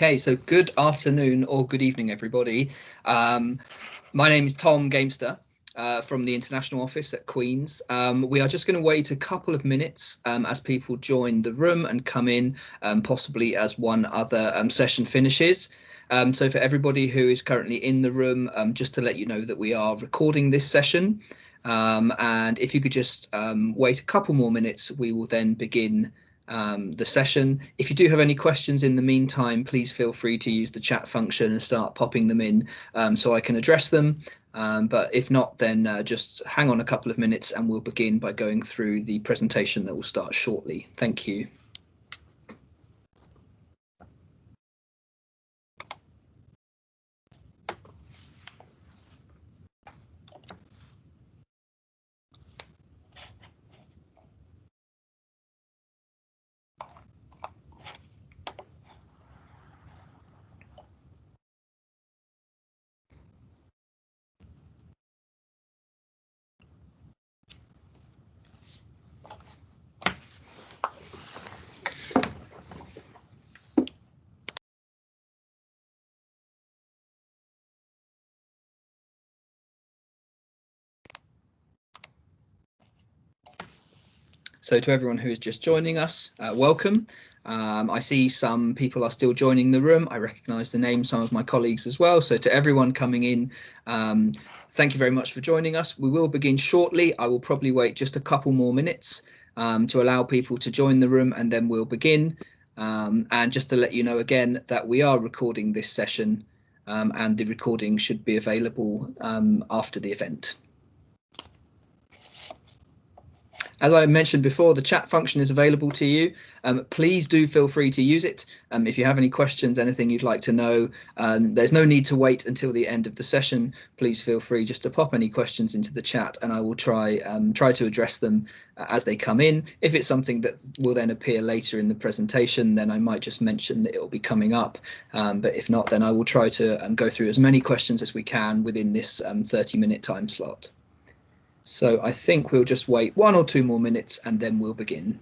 Okay, so good afternoon or good evening, everybody. My name is Tom Gamester from the International Office at Queen's. We are just going to wait a couple of minutes as people join the room and come in, possibly as one other session finishes. So for everybody who is currently in the room, just to let you know that we are recording this session. And if you could just wait a couple more minutes, we will then begin the session. If you do have any questions in the meantime, please feel free to use the chat function and start popping them in so I can address them. But if not, then just hang on a couple of minutes and we'll begin by going through the presentation that will start shortly. Thank you. So to everyone who is just joining us, welcome. I see some people are still joining the room. I recognise the names, some of my colleagues as well. So to everyone coming in, thank you very much for joining us. We will begin shortly. I will probably wait just a couple more minutes to allow people to join the room, and then we'll begin. And just to let you know again that we are recording this session and the recording should be available after the event. As I mentioned before, the chat function is available to you. Please do feel free to use it. If you have any questions, anything you'd like to know, there's no need to wait until the end of the session. Please feel free just to pop any questions into the chat and I will try to address them as they come in. If it's something that will then appear later in the presentation, then I might just mention that it will be coming up. But if not, then I will try to go through as many questions as we can within this 30-minute time slot. So I think we'll just wait 1 or 2 more minutes and then we'll begin.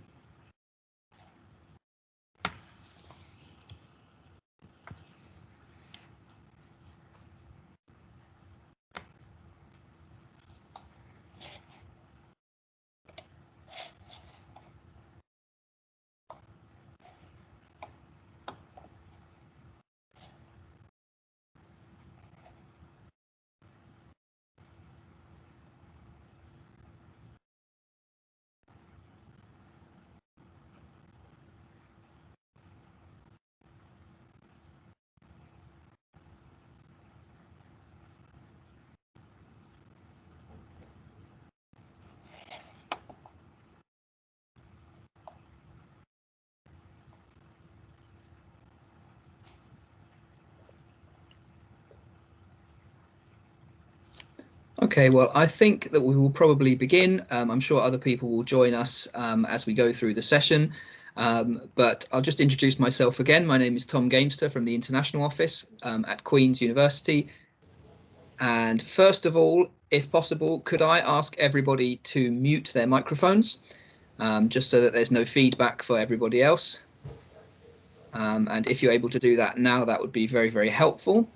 Okay, well, I think that we will probably begin. I'm sure other people will join us as we go through the session. But I'll just introduce myself again. My name is Tom Gamester from the International Office at Queen's University. And first of all, if possible, could I ask everybody to mute their microphones just so that there's no feedback for everybody else? And if you're able to do that now, that would be very, very helpful.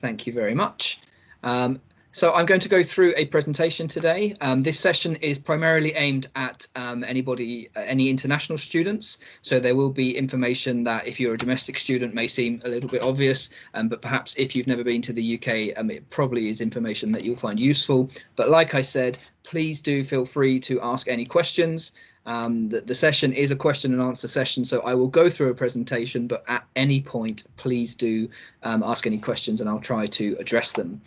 Thank you very much. So I'm going to go through a presentation today. This session is primarily aimed at any international students. So there will be information that if you're a domestic student may seem a little bit obvious, but perhaps if you've never been to the UK, it probably is information that you'll find useful. But like I said, please do feel free to ask any questions. The session is a question and answer session, so I will go through a presentation, but at any point, please do ask any questions and I'll try to address them.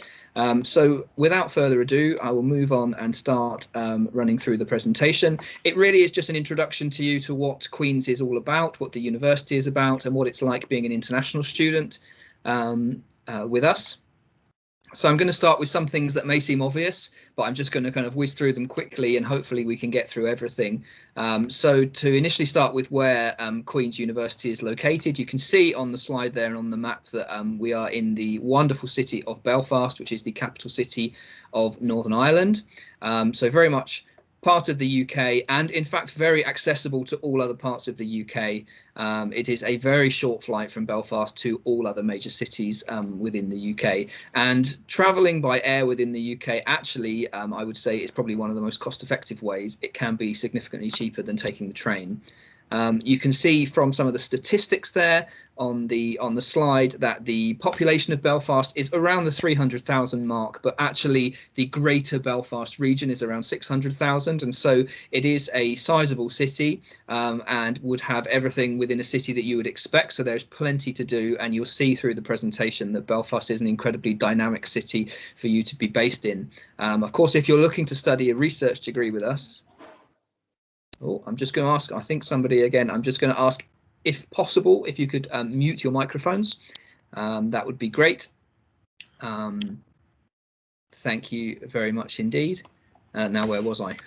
So without further ado, I will move on and start running through the presentation. It really is just an introduction to you to what Queen's is all about, what the university is about, and what it's like being an international student with us. So I'm going to start with some things that may seem obvious, but I'm just going to kind of whiz through them quickly and hopefully we can get through everything. So to initially start with where Queen's University is located, you can see on the slide there and on the map that we are in the wonderful city of Belfast, which is the capital city of Northern Ireland. So very much part of the UK, and in fact very accessible to all other parts of the UK. It is a very short flight from Belfast to all other major cities within the UK. And travelling by air within the UK, actually, I would say is probably one of the most cost-effective ways. It can be significantly cheaper than taking the train. You can see from some of the statistics there on the slide that the population of Belfast is around the 300,000 mark, but actually the greater Belfast region is around 600,000, and so it is a sizable city and would have everything within a city that you would expect. So there's plenty to do, and you'll see through the presentation that Belfast is an incredibly dynamic city for you to be based in. Of course, if you're looking to study a research degree with us, oh, I'm just going to ask, I think somebody again, I'm just going to ask if possible, if you could mute your microphones. That would be great. Thank you very much indeed. Now, where was I?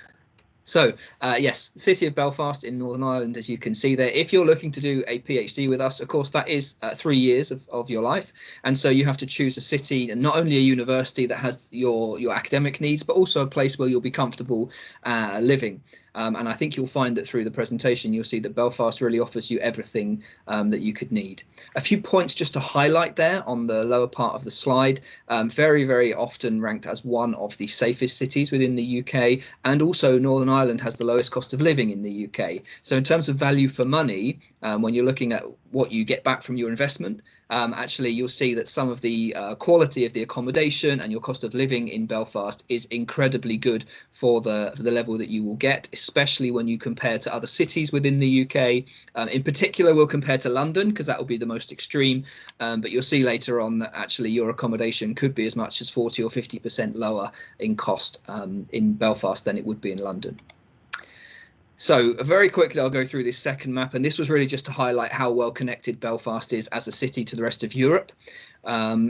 So yes, City of Belfast in Northern Ireland, as you can see there. If you're looking to do a PhD with us, of course, that is 3 years of your life. And so you have to choose a city, and not only a university that has your academic needs, but also a place where you'll be comfortable living. And I think you'll find that through the presentation, you'll see that Belfast really offers you everything that you could need. A few points just to highlight there on the lower part of the slide. Very, very often ranked as one of the safest cities within the UK, and also Northern Ireland has the lowest cost of living in the UK. So in terms of value for money, when you're looking at what you get back from your investment, actually you'll see that some of the quality of the accommodation and your cost of living in Belfast is incredibly good for the level that you will get, especially when you compare to other cities within the UK. In particular, we'll compare to London because that will be the most extreme, but you'll see later on that actually your accommodation could be as much as 40 or 50% lower in cost in Belfast than it would be in London. So very quickly, I'll go through this second map, and this was really just to highlight how well connected Belfast is as a city to the rest of Europe.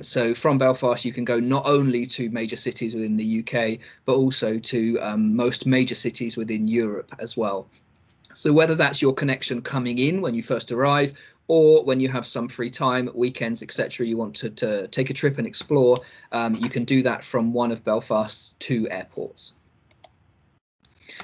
So from Belfast, you can go not only to major cities within the UK, but also to most major cities within Europe as well. So whether that's your connection coming in when you first arrive, or when you have some free time, weekends, etc., you want to take a trip and explore, you can do that from one of Belfast's 2 airports.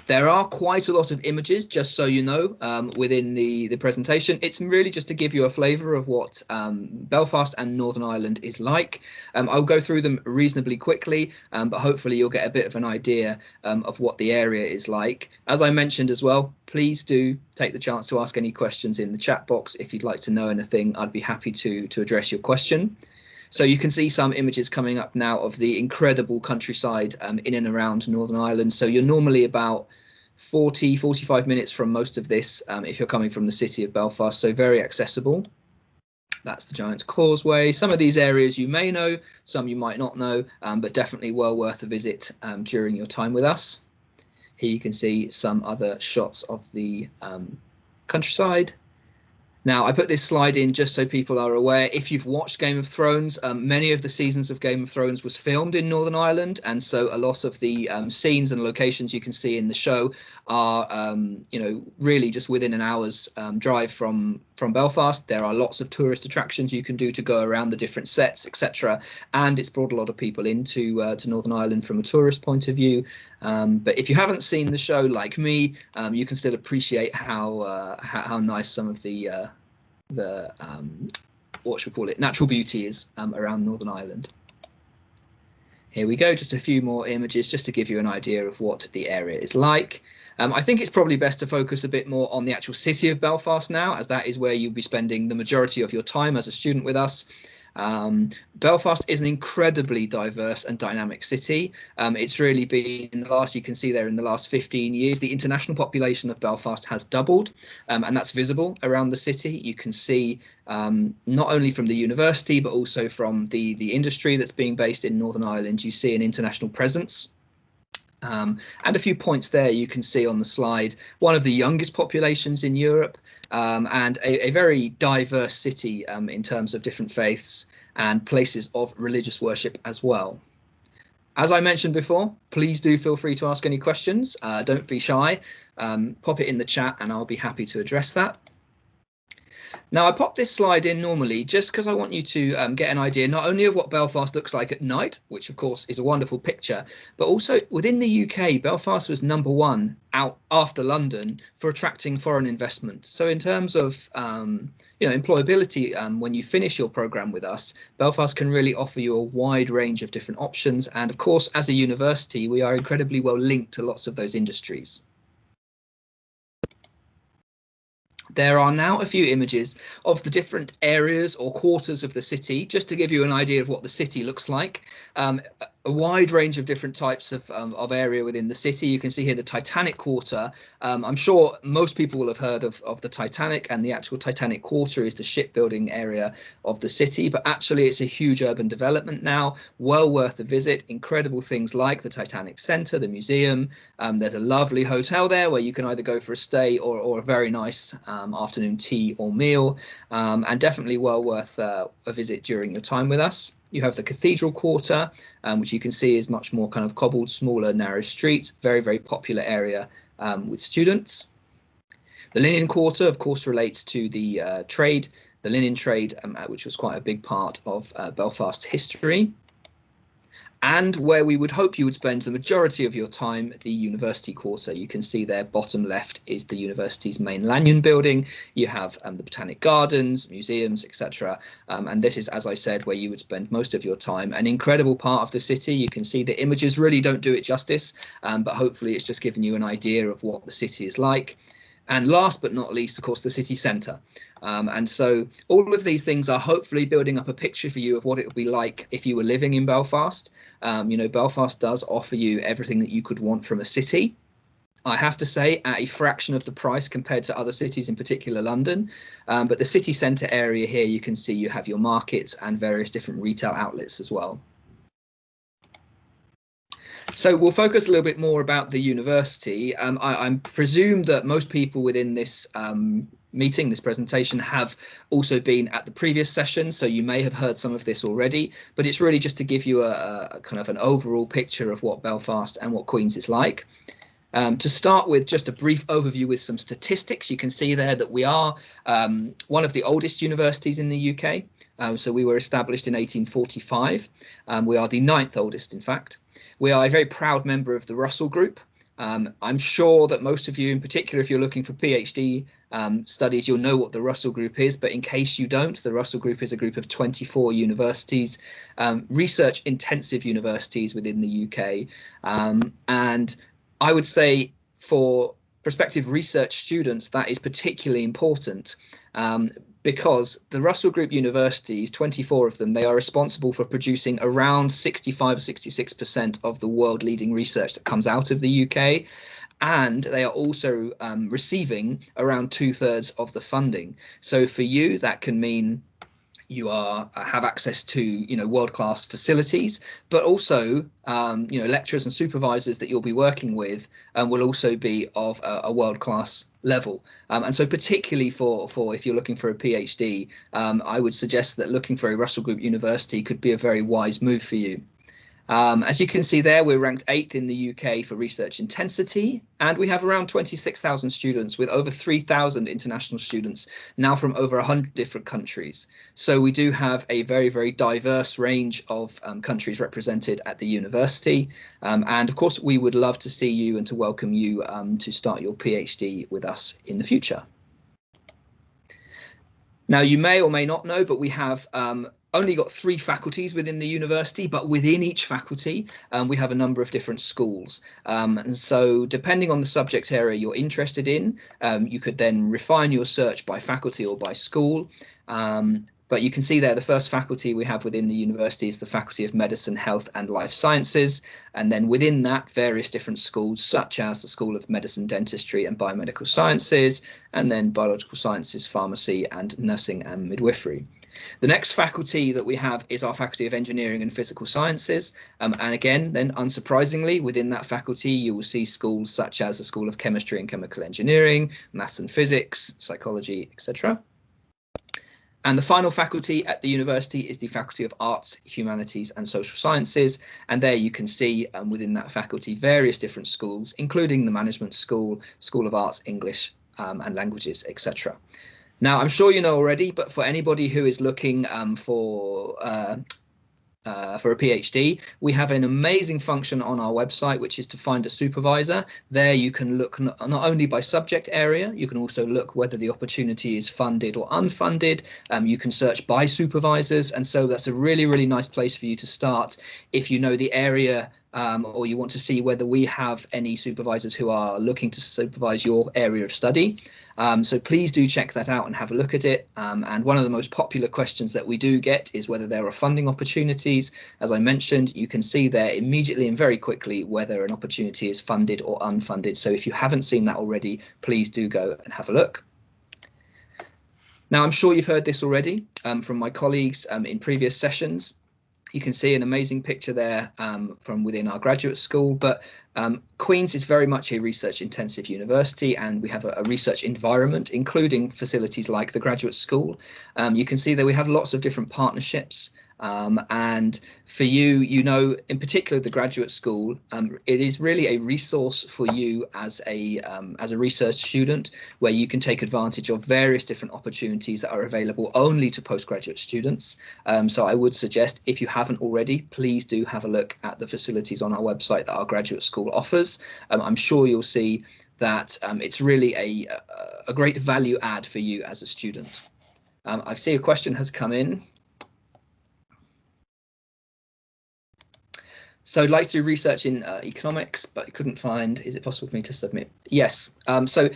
There are quite a lot of images, just so you know, within the presentation. It's really just to give you a flavour of what Belfast and Northern Ireland is like. I'll go through them reasonably quickly, but hopefully you'll get a bit of an idea of what the area is like. As I mentioned as well, please do take the chance to ask any questions in the chat box. If you'd like to know anything, I'd be happy to address your question. So you can see some images coming up now of the incredible countryside in and around Northern Ireland. So you're normally about 45 minutes from most of this if you're coming from the city of Belfast, so very accessible. That's the Giant's Causeway. Some of these areas you may know, some you might not know, but definitely well worth a visit during your time with us. Here you can see some other shots of the countryside. Now, I put this slide in just so people are aware. If you've watched Game of Thrones, many of the seasons of Game of Thrones was filmed in Northern Ireland, and so a lot of the scenes and locations you can see in the show are, you know, really just within an hour's drive from Belfast. There are lots of tourist attractions you can do to go around the different sets, etc., and it's brought a lot of people into to Northern Ireland from a tourist point of view. But if you haven't seen the show, like me, you can still appreciate how nice some of the what should we call it, natural beauty is around Northern Ireland. Here we go, just a few more images just to give you an idea of what the area is like. I think it's probably best to focus a bit more on the actual city of Belfast now, as that is where you'll be spending the majority of your time as a student with us. Belfast is an incredibly diverse and dynamic city. It's really been, in the last, you can see there, in the last 15 years, the international population of Belfast has doubled, and that's visible around the city. You can see not only from the university, but also from the industry that's being based in Northern Ireland, you see an international presence. And a few points there you can see on the slide, one of the youngest populations in Europe, and a very diverse city in terms of different faiths and places of religious worship as well. As I mentioned before, please do feel free to ask any questions. Don't be shy. Pop it in the chat and I'll be happy to address that. Now, I pop this slide in normally just because I want you to get an idea not only of what Belfast looks like at night, which of course is a wonderful picture, but also within the UK, Belfast was #1 out after London for attracting foreign investment. So in terms of employability, when you finish your programme with us, Belfast can really offer you a wide range of different options. And of course, as a university, we are incredibly well linked to lots of those industries. There are now a few images of the different areas or quarters of the city, just to give you an idea of what the city looks like. A wide range of different types of area within the city. You can see here the Titanic Quarter. I'm sure most people will have heard of the Titanic, and the actual Titanic Quarter is the shipbuilding area of the city, but actually it's a huge urban development now, well worth a visit. Incredible things like the Titanic Centre, the museum. There's a lovely hotel there where you can either go for a stay or a very nice afternoon tea or meal, and definitely well worth a visit during your time with us. You have the Cathedral Quarter, which you can see is much more kind of cobbled, smaller, narrow streets, very, very popular area with students. The Linen Quarter, of course, relates to the trade, the linen trade, which was quite a big part of Belfast's history. And where we would hope you would spend the majority of your time, the University Quarter. You can see there, bottom left is the university's main Lanyon building. You have the Botanic Gardens, museums, etc. And this is, as I said, where you would spend most of your time. An incredible part of the city. You can see the images really don't do it justice, but hopefully it's just given you an idea of what the city is like. And last but not least, of course, the city centre. And so all of these things are hopefully building up a picture for you of what it would be like if you were living in Belfast. Belfast does offer you everything that you could want from a city. I have to say, at a fraction of the price compared to other cities, in particular London. But the city centre area here, you can see you have your markets and various different retail outlets as well. So we'll focus a little bit more about the university. I presume that most people within this meeting, this presentation, have also been at the previous session, so you may have heard some of this already, but it's really just to give you a kind of an overall picture of what Belfast and what Queen's is like. To start with, just a brief overview with some statistics. You can see there that we are one of the oldest universities in the UK. So we were established in 1845. We are the 9th oldest, in fact. We are a very proud member of the Russell Group. I'm sure that most of you, in particular, if you're looking for PhD studies, you'll know what the Russell Group is. But in case you don't, the Russell Group is a group of 24 universities, research-intensive universities within the UK. And I would say for prospective research students, that is particularly important because the Russell Group universities, 24 of them, they are responsible for producing around 65 or 66% of the world leading research that comes out of the UK. And they are also receiving around 2/3 of the funding. So for you, that can mean you have access to world-class facilities, but also lecturers and supervisors that you'll be working with will also be of a world-class level. And so particularly for if you're looking for a PhD, I would suggest that looking for a Russell Group university could be a very wise move for you. As you can see there, we're ranked 8th in the UK for research intensity, and we have around 26,000 students with over 3,000 international students now from over 100 different countries. So we do have a very, very diverse range of countries represented at the university. And of course, we would love to see you and to welcome you to start your PhD with us in the future. Now, you may or may not know, but we have only got 3 faculties within the university, but within each faculty, we have a number of different schools. And so depending on the subject area you're interested in, you could then refine your search by faculty or by school. But you can see there the first faculty we have within the university is the Faculty of Medicine, Health and Life Sciences. And then within that, various different schools, such as the School of Medicine, Dentistry and Biomedical Sciences, and then Biological Sciences, Pharmacy and Nursing and Midwifery. The next faculty that we have is our Faculty of Engineering and Physical Sciences. And again, then unsurprisingly, within that faculty, you will see schools such as the School of Chemistry and Chemical Engineering, Maths and Physics, Psychology, etc. And the final faculty at the university is the Faculty of Arts, Humanities and Social Sciences. And there you can see within that faculty various different schools, including the Management School, School of Arts, English and Languages, etc. Now, I'm sure you know already, but for anybody who is looking for a PhD, we have an amazing function on our website, which is to find a supervisor. There you can look not only by subject area, you can also look whether the opportunity is funded or unfunded. You can search by supervisors. And so that's a really, really nice place for you to start if you know the area or you want to see whether we have any supervisors who are looking to supervise your area of study. So please do check that out and have a look at it. And one of the most popular questions that we do get is whether there are funding opportunities. As I mentioned, you can see there immediately and very quickly whether an opportunity is funded or unfunded. So if you haven't seen that already, please do go and have a look. Now, I'm sure you've heard this already from my colleagues in previous sessions. You can see an amazing picture there from within our graduate school, but Queen's is very much a research intensive university, and we have a research environment, including facilities like the graduate school. You can see that we have lots of different partnerships. And for you, in particular, the graduate school, it is really a resource for you as a research student, where you can take advantage of various different opportunities that are available only to postgraduate students. So I would suggest, if you haven't already, please do have a look at the facilities on our website that our graduate school offers. I'm sure you'll see that it's really a great value add for you as a student. I see a question has come in. So I'd like to do research in economics, but I couldn't find, is it possible for me to submit? Yes. So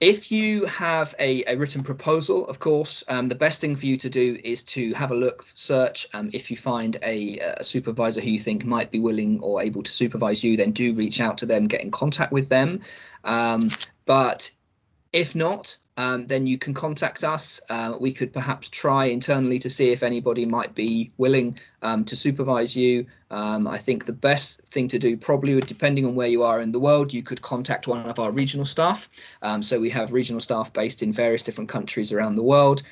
if you have a written proposal, of course, the best thing for you to do is to have a look, search. If you find a supervisor who you think might be willing or able to supervise you, then do reach out to them, get in contact with them. But if not, then you can contact us. We could perhaps try internally to see if anybody might be willing to supervise you. I think the best thing to do, probably depending on where you are in the world, you could contact one of our regional staff. So we have regional staff based in various different countries around the world,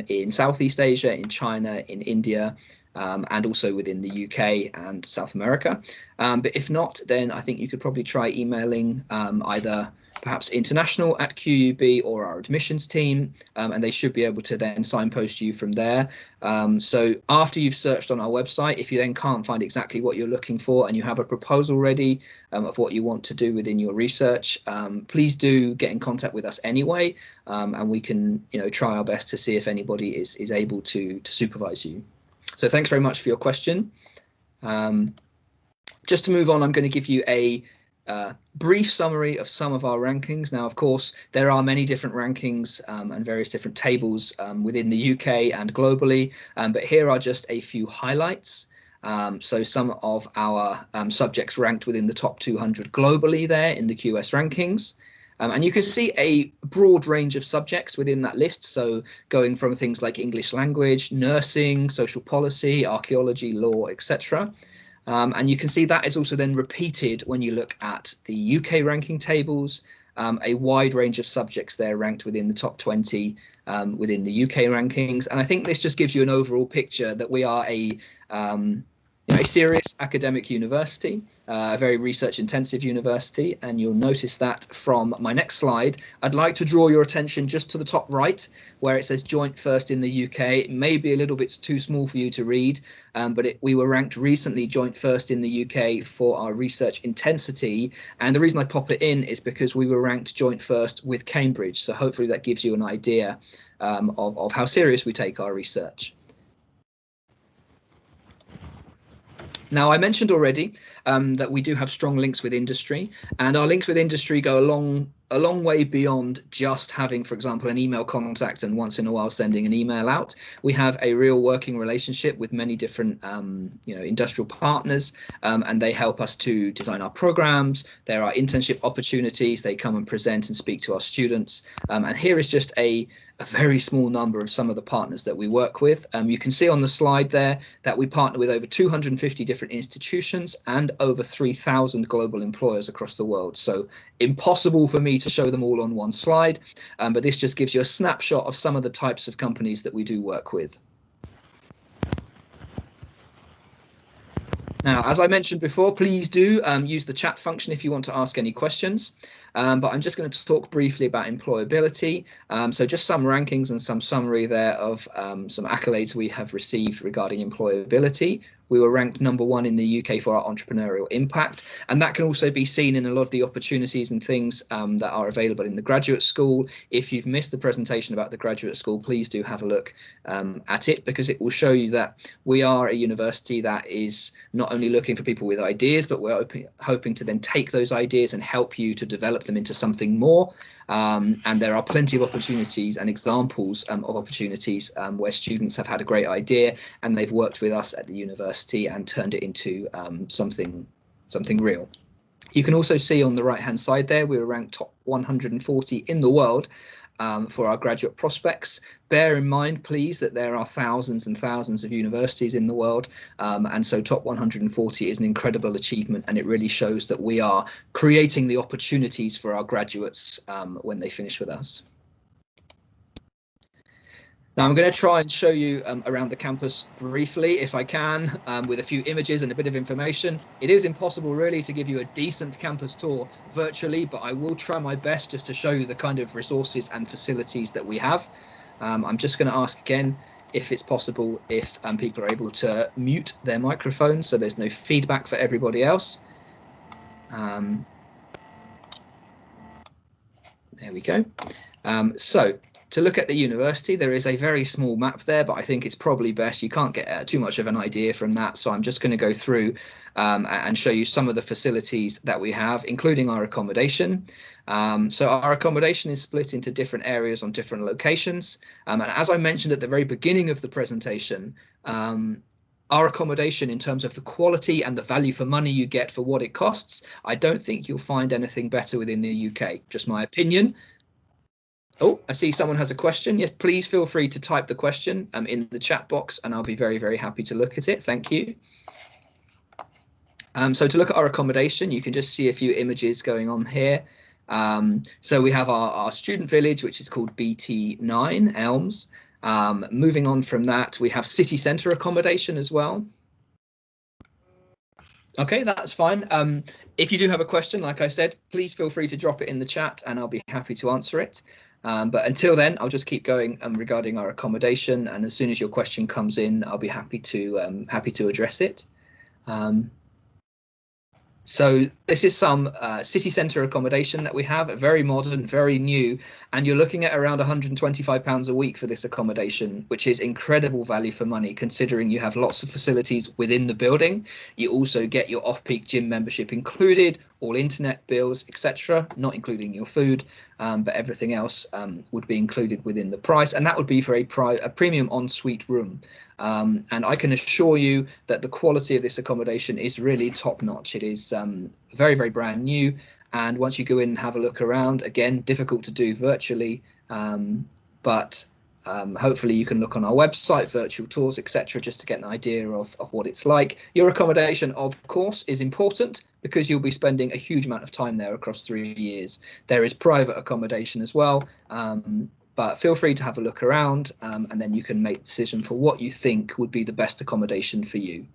in Southeast Asia, in China, in India, and also within the UK and South America. But if not, then I think you could probably try emailing either perhaps international at QUB or our admissions team, and they should be able to then signpost you from there. So after you've searched on our website, if you then can't find exactly what you're looking for and you have a proposal ready of what you want to do within your research, please do get in contact with us anyway, and we can try our best to see if anybody is able to supervise you. So thanks very much for your question. Just to move on, I'm going to give you a brief summary of some of our rankings. Now, of course, there are many different rankings and various different tables within the UK and globally, but here are just a few highlights. So some of our subjects ranked within the top 200 globally there in the QS rankings. And you can see a broad range of subjects within that list. So going from things like English language, nursing, social policy, archaeology, law, etc. And you can see that is also then repeated when you look at the UK ranking tables, a wide range of subjects there ranked within the top 20 within the UK rankings. And I think this just gives you an overall picture that we are a serious academic university, a very research intensive university, and you'll notice that from my next slide. I'd like to draw your attention just to the top right where it says joint first in the UK. It may be a little bit too small for you to read, but we were ranked recently joint first in the UK for our research intensity, and the reason I pop it in is because we were ranked joint first with Cambridge, so hopefully that gives you an idea of how serious we take our research. Now, I mentioned already that we do have strong links with industry, and our links with industry go a long way beyond just having, for example, an email contact and once in a while sending an email out. We have a real working relationship with many different industrial partners, and they help us to design our programs. There are internship opportunities. They come and present and speak to our students. And here is just a very small number of some of the partners that we work with. You can see on the slide there that we partner with over 250 different institutions and over 3,000 global employers across the world. So impossible for me to show them all on one slide, but this just gives you a snapshot of some of the types of companies that we do work with. Now, as I mentioned before, please do use the chat function if you want to ask any questions. But I'm just going to talk briefly about employability. So just some rankings and some summary there of some accolades we have received regarding employability. We were ranked #1 in the UK for our entrepreneurial impact, and that can also be seen in a lot of the opportunities and things that are available in the graduate school. If you've missed the presentation about the graduate school, please do have a look at it, because it will show you that we are a university that is not only looking for people with ideas, but we're hoping to then take those ideas and help you to develop them into something more. And there are plenty of opportunities and examples of opportunities where students have had a great idea and they've worked with us at the university and turned it into something real. You can also see on the right hand side there, we were ranked top 140 in the world for our graduate prospects. Bear in mind, please, that there are thousands and thousands of universities in the world, and so top 140 is an incredible achievement, and it really shows that we are creating the opportunities for our graduates when they finish with us. Now I'm going to try and show you around the campus briefly, if I can, with a few images and a bit of information. It is impossible really to give you a decent campus tour virtually, but I will try my best just to show you the kind of resources and facilities that we have. I'm just going to ask again if it's possible if people are able to mute their microphones so there's no feedback for everybody else. There we go. So to look at the university, there is a very small map there, but I think it's probably best. You can't get too much of an idea from that. So I'm just going to go through and show you some of the facilities that we have, including our accommodation. So our accommodation is split into different areas on different locations. And as I mentioned at the very beginning of the presentation, our accommodation, in terms of the quality and the value for money you get for what it costs, I don't think you'll find anything better within the UK. Just my opinion. Oh, I see someone has a question. Yes, please feel free to type the question in the chat box and I'll be very, very happy to look at it. Thank you. So to look at our accommodation, you can just see a few images going on here. So we have our student village, which is called BT9 Elms. Moving on from that, we have city centre accommodation as well. Okay, that's fine. If you do have a question, like I said, please feel free to drop it in the chat and I'll be happy to answer it. But until then, I'll just keep going regarding our accommodation, and as soon as your question comes in, I'll be happy to address it. So this is some city centre accommodation that we have, very modern, very new, and you're looking at around £125 a week for this accommodation, which is incredible value for money considering you have lots of facilities within the building. You also get your off-peak gym membership included, all internet bills, etc., not including your food, but everything else would be included within the price, and that would be for a premium ensuite room. And I can assure you that the quality of this accommodation is really top notch. It is very, very brand new. And once you go in and have a look around, again, difficult to do virtually, but hopefully you can look on our website, virtual tours, etc., just to get an idea of what it's like. Your accommodation, of course, is important because you'll be spending a huge amount of time there across 3 years. There is private accommodation as well. But feel free to have a look around and then you can make a decision for what you think would be the best accommodation for you.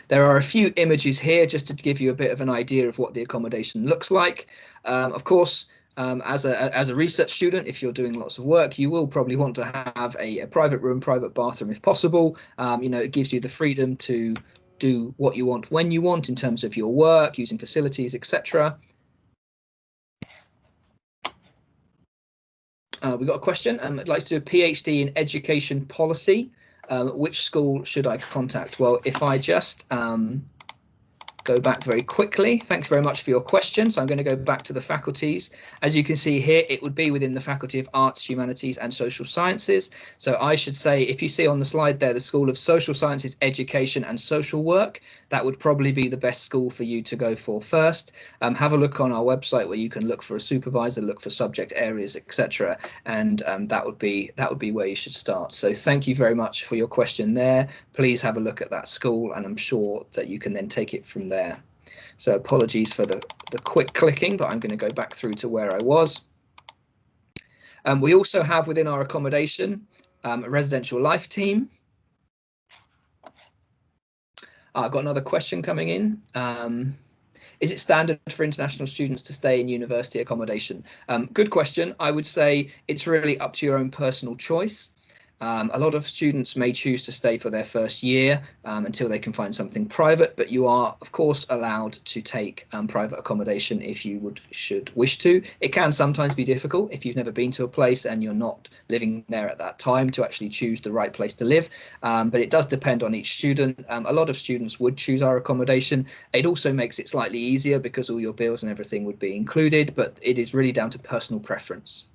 There are a few images here just to give you a bit of an idea of what the accommodation looks like. Of course, as a research student, if you're doing lots of work, you will probably want to have a private room, private bathroom if possible. You know, it gives you the freedom to do what you want when you want in terms of your work, using facilities, etc. We've got a question. I'd like to do a PhD in education policy. Which school should I contact? Well, if I just go back very quickly. Thanks very much for your question. So I'm going to go back to the faculties. As you can see here, it would be within the Faculty of Arts, Humanities and Social Sciences. So I should say, if you see on the slide there, the School of Social Sciences, Education and Social Work, that would probably be the best school for you to go for first. Have a look on our website where you can look for a supervisor, look for subject areas, etc. And that would be where you should start. So thank you very much for your question there. Please have a look at that school and I'm sure that you can then take it from there. So apologies for the quick clicking, but I'm going to go back through to where I was. We also have within our accommodation a residential life team. I've got another question coming in. Is it standard for international students to stay in university accommodation? Good question. I would say it's really up to your own personal choice. A lot of students may choose to stay for their first year until they can find something private, but you are, of course, allowed to take private accommodation if you should wish to. It can sometimes be difficult if you've never been to a place and you're not living there at that time to actually choose the right place to live, but it does depend on each student. A lot of students would choose our accommodation. It also makes it slightly easier because all your bills and everything would be included, but it is really down to personal preference.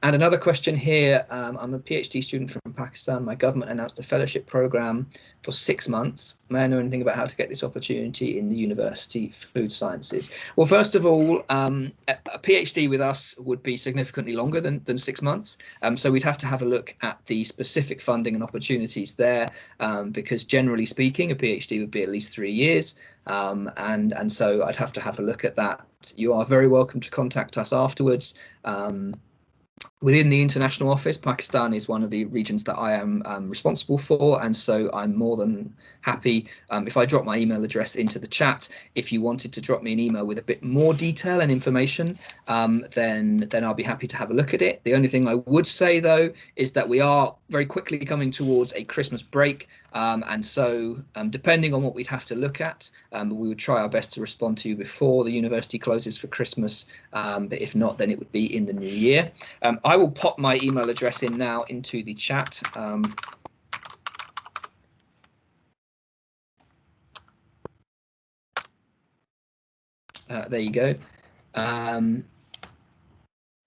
And another question here, I'm a PhD student from Pakistan. My government announced a fellowship program for 6 months. May I know anything about how to get this opportunity in the University Food Sciences? Well, first of all, a PhD with us would be significantly longer than 6 months. So we'd have to have a look at the specific funding and opportunities there, because generally speaking, a PhD would be at least 3 years. And so I'd have to have a look at that. You are very welcome to contact us afterwards. Within the international office, Pakistan is one of the regions that I am responsible for, and so I'm more than happy if I drop my email address into the chat. If you wanted to drop me an email with a bit more detail and information, then I'll be happy to have a look at it. The only thing I would say, though, is that we are very quickly coming towards a Christmas break, and so depending on what we'd have to look at, we would try our best to respond to you before the university closes for Christmas, but if not, then it would be in the new year. I will pop my email address in now into the chat. There you go.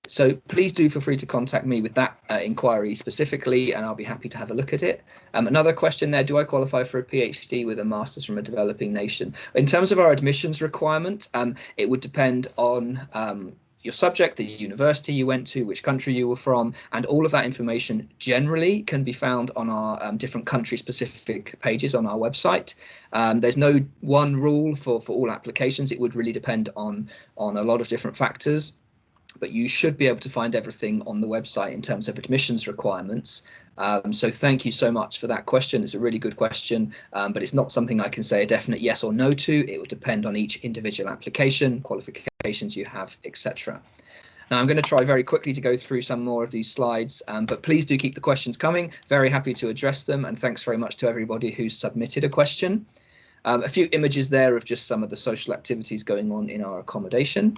So please do feel free to contact me with that inquiry specifically, and I'll be happy to have a look at it. Another question there, do I qualify for a PhD with a master's from a developing nation? In terms of our admissions requirement, it would depend on your subject, the university you went to, which country you were from, and all of that information generally can be found on our different country-specific pages on our website. There's no one rule for all applications. It would really depend on a lot of different factors, but you should be able to find everything on the website in terms of admissions requirements. So thank you so much for that question. It's a really good question, but it's not something I can say a definite yes or no to. It will depend on each individual application, qualifications you have, etc. Now I'm going to try very quickly to go through some more of these slides, but please do keep the questions coming. Very happy to address them, and thanks very much to everybody who's submitted a question. A few images there of just some of the social activities going on in our accommodation.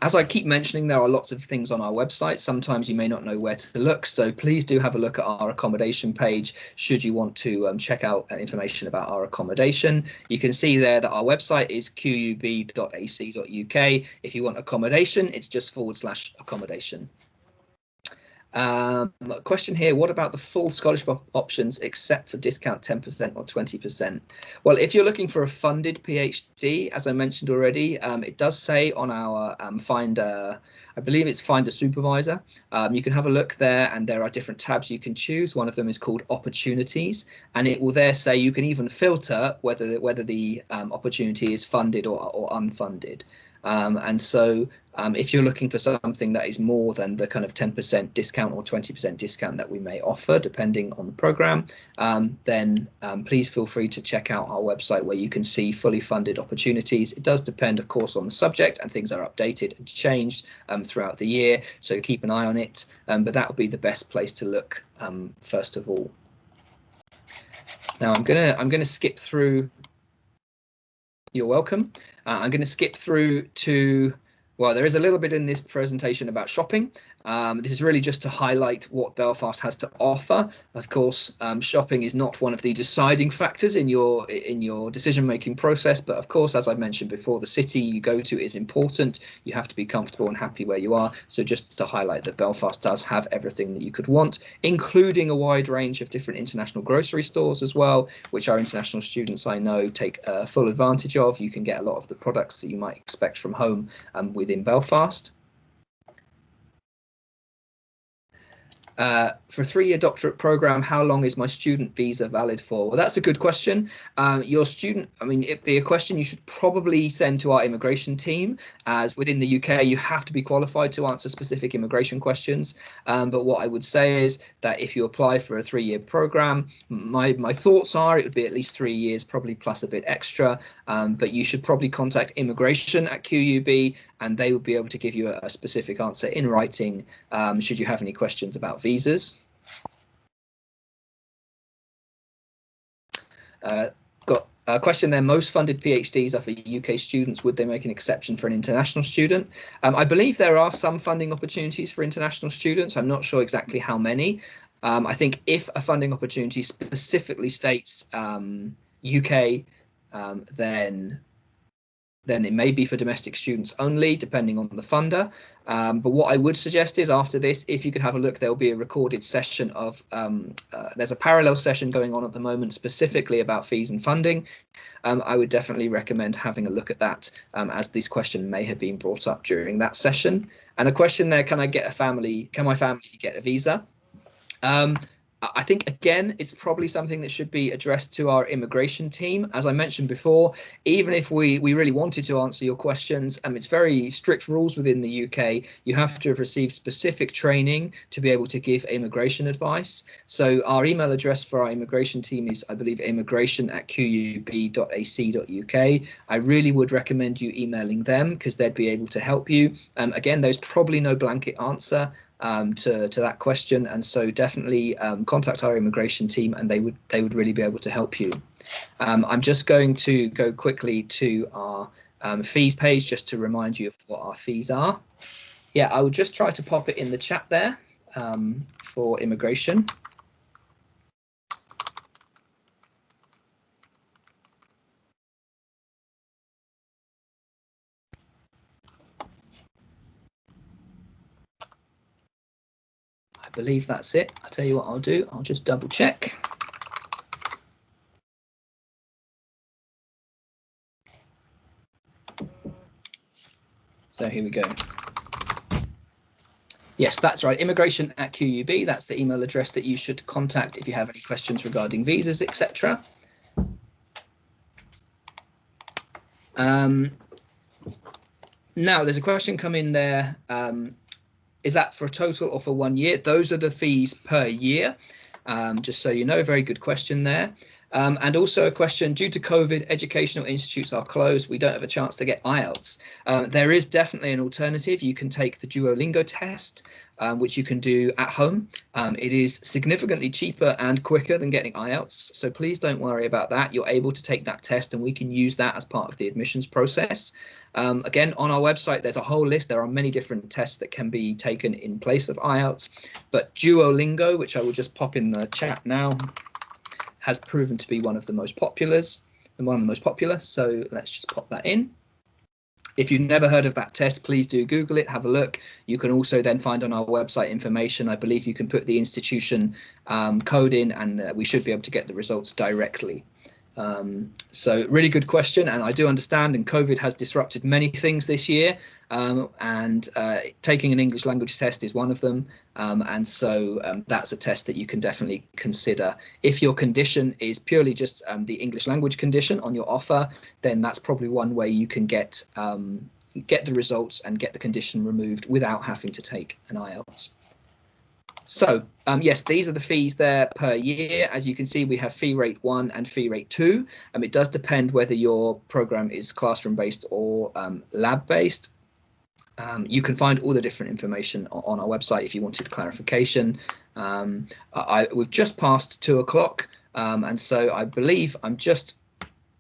As I keep mentioning, there are lots of things on our website. Sometimes you may not know where to look, so please do have a look at our accommodation page should you want to check out information about our accommodation. You can see there that our website is qub.ac.uk. If you want accommodation, it's just /accommodation. Question here, what about the full scholarship options except for discount 10% or 20%? Well, if you're looking for a funded PhD, as I mentioned already, it does say on our Finder, I believe it's Finder Supervisor. You can have a look there, and there are different tabs you can choose. One of them is called Opportunities, and it will there say you can even filter whether the opportunity is funded or unfunded. And so if you're looking for something that is more than the kind of 10% discount or 20% discount that we may offer, depending on the program, then please feel free to check out our website where you can see fully funded opportunities. It does depend, of course, on the subject, and things are updated and changed throughout the year, so keep an eye on it. But that would be the best place to look first of all. Now I'm gonna skip through. You're welcome. I'm going to skip through to, well, there is a little bit in this presentation about shopping. This is really just to highlight what Belfast has to offer. Of course, shopping is not one of the deciding factors in your decision-making process, but of course, as I mentioned before, the city you go to is important. You have to be comfortable and happy where you are. So just to highlight that Belfast does have everything that you could want, including a wide range of different international grocery stores as well, which our international students, I know, take full advantage of. You can get a lot of the products that you might expect from home within Belfast. For a 3-year doctorate program, how long is my student visa valid for? Well, that's a good question. Your student, I mean, it'd be a question you should probably send to our immigration team, as within the UK, you have to be qualified to answer specific immigration questions. But what I would say is that if you apply for a 3-year program, my thoughts are it would be at least 3 years, probably plus a bit extra. But you should probably contact immigration at QUB, and they will be able to give you a specific answer in writing should you have any questions about visas. Got a question there. Most funded PhDs are for UK students. Would they make an exception for an international student? I believe there are some funding opportunities for international students. I'm not sure exactly how many. I think if a funding opportunity specifically states UK, then it may be for domestic students only, depending on the funder. But what I would suggest is after this, if you could have a look, there'll be a recorded session of, there's a parallel session going on at the moment specifically about fees and funding. I would definitely recommend having a look at that, as this question may have been brought up during that session. And a question there, can my family get a visa? I think, again, it's probably something that should be addressed to our immigration team. As I mentioned before, even if we really wanted to answer your questions, it's very strict rules within the UK. You have to have received specific training to be able to give immigration advice. So our email address for our immigration team is, I believe, immigration@qub.ac.uk. I really would recommend you emailing them, because they'd be able to help you. Again, there's probably no blanket answer to that question, and so definitely contact our immigration team, and they would really be able to help you. I'm just going to go quickly to our fees page just to remind you of what our fees are. Yeah, I will just try to pop it in the chat there for immigration. I believe that's it. I'll tell you what I'll do. I'll just double check. So here we go. Yes, that's right. Immigration@QUB. That's the email address that you should contact if you have any questions regarding visas, etc. Now, there's a question come in there. Is that for a total or for 1 year? Those are the fees per year, just so you know. Very good question there. And also a question, due to COVID, educational institutes are closed. We don't have a chance to get IELTS. There is definitely an alternative. You can take the Duolingo test, which you can do at home. It is significantly cheaper and quicker than getting IELTS. So please don't worry about that. You're able to take that test, and we can use that as part of the admissions process. Again, on our website, there's a whole list. There are many different tests that can be taken in place of IELTS. But Duolingo, which I will just pop in the chat now, has proven to be one of the most popular. So let's just pop that in. If you've never heard of that test, please do Google it, have a look. You can also then find on our website information. I believe you can put the institution code in, and we should be able to get the results directly. So really good question, and I do understand, and COVID has disrupted many things this year, and taking an English language test is one of them, and so that's a test that you can definitely consider. If your condition is purely just the English language condition on your offer, then that's probably one way you can get the results and get the condition removed without having to take an IELTS. So yes, these are the fees there per year. As you can see, we have fee rate 1 and fee rate 2. It does depend whether your program is classroom based or lab based. You can find all the different information on our website if you wanted clarification. We've just passed 2 o'clock, and so I believe I'm just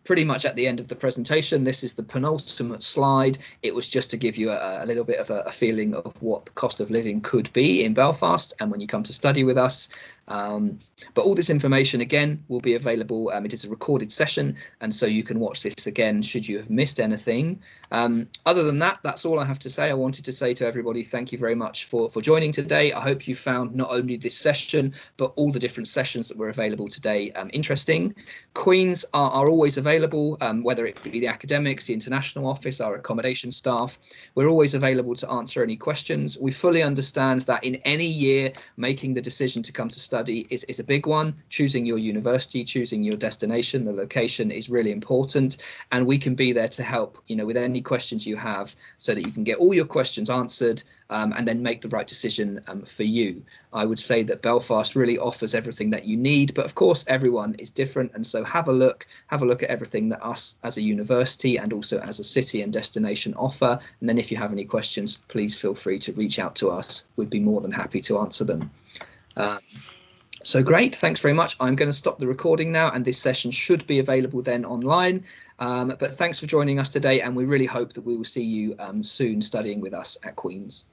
pretty much at the end of the presentation. This is the penultimate slide. It was just to give you a little bit of a feeling of what the cost of living could be in Belfast, and when you come to study with us. But all this information again will be available. It is a recorded session, and so you can watch this again should you have missed anything. Other than that, that's all I have to say. I wanted to say to everybody, thank you very much for joining today. I hope you found not only this session, but all the different sessions that were available today interesting. Queens are always available, whether it be the academics, the international office, our accommodation staff. We're always available to answer any questions. We fully understand that in any year, making the decision to come to study is a big one. Choosing your university, choosing your destination, the location is really important, and we can be there to help, with any questions you have, so that you can get all your questions answered and then make the right decision for you. I would say that Belfast really offers everything that you need, but of course everyone is different, and so have a look at everything that us as a university and also as a city and destination offer, and then if you have any questions, please feel free to reach out to us. We'd be more than happy to answer them. So great, thanks very much. I'm going to stop the recording now, and this session should be available then online. But thanks for joining us today, and we really hope that we will see you soon studying with us at Queen's.